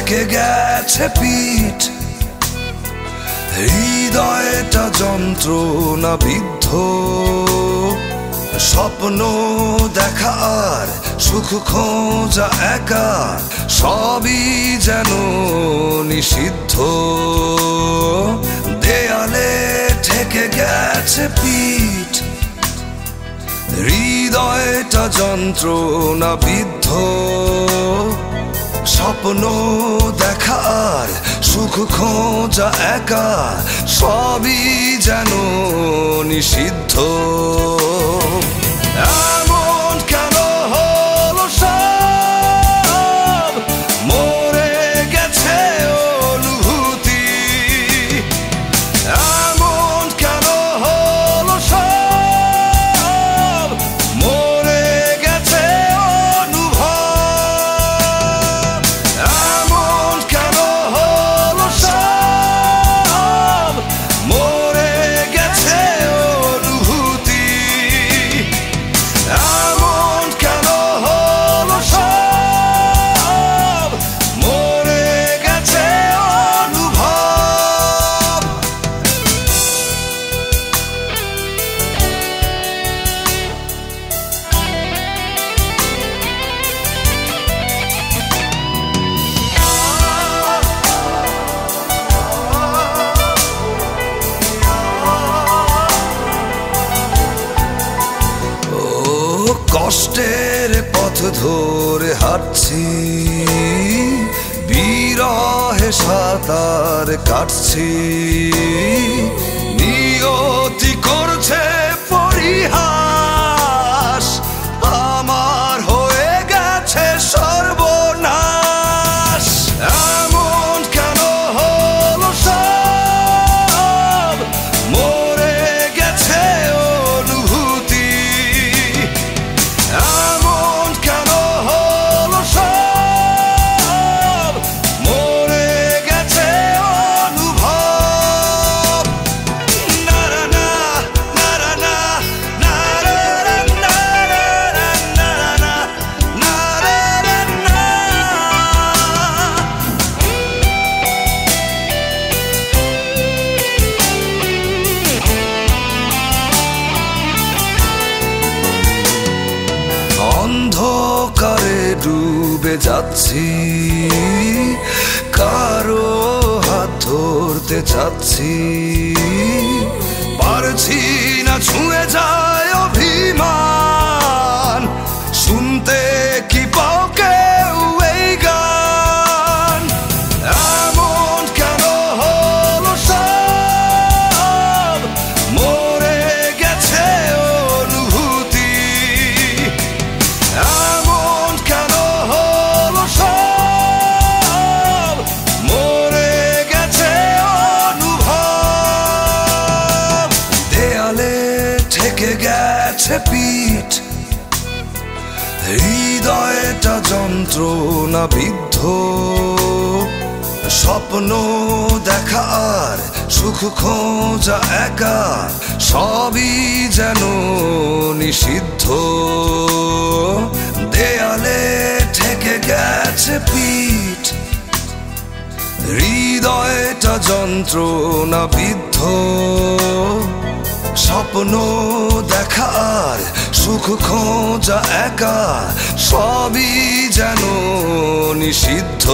ঠেকে গেছে পিঠ, হৃদয়টা যন্ত্রণা বিদ্ধ। স্বপ্ন দেখা আর সুখ খোঁজা একা, সবই যেন নিষিদ্ধ। দেয়ালে ঠেকে গেছে পিঠ, হৃদয়টা যন্ত্রণা বিদ্ধ। স্বপ্ন দেখা আর সুখ খোঁজা একা, সবই যেন নিষিদ্ধ। এমন কেন হলো সব, মরে গেছে অনুভূতি। এমন কেন হলো সব, মরে গেছে অনুভব। এমন কেন হলো সব, মরে গেছে অনুভূতি। এমন কেন হলো সব, মরে গেছে অনুভব। কষ্টের পথ ধরে হাঁটছি, বিরহে সাঁতার কাটছি। নিয়তি করছে পরিহাস, আমার হয়ে গেছে সর্বনাশ। এমন কেন হলো সব, মরে গেছে অনুভূতি। এমন কেন হলো সব, মরে গেছে অনুভব। না না না না না না না না না না না। অন্ধকারে ডুবে যাচ্ছি, কারো হাত ধরতে চাচ্ছি। পারছি না ছুঁয়ে যায় অভিমান, শুনতে কি পাও কেউ এই গান। এমন কেন হলো সব, মরে গেছে অনুভূতি। এমন কেন হলো সব, মরে গেছে অনুভব। দেয়ালে ঠেকে গেছে পিঠ, হৃদয়টা যন্ত্রণা বিদ্ধ। স্বপ্ন দেখা আর সুখ খোঁজা একা, সবই যেন নিষিদ্ধ। দেয়ালে ঠেকে গেছে পিঠ, হৃদয়টা যন্ত্রণা বিদ্ধ। স্বপ্ন দেখা আর সুখ খোঁজা একা, সবই যেন নিষিদ্ধ।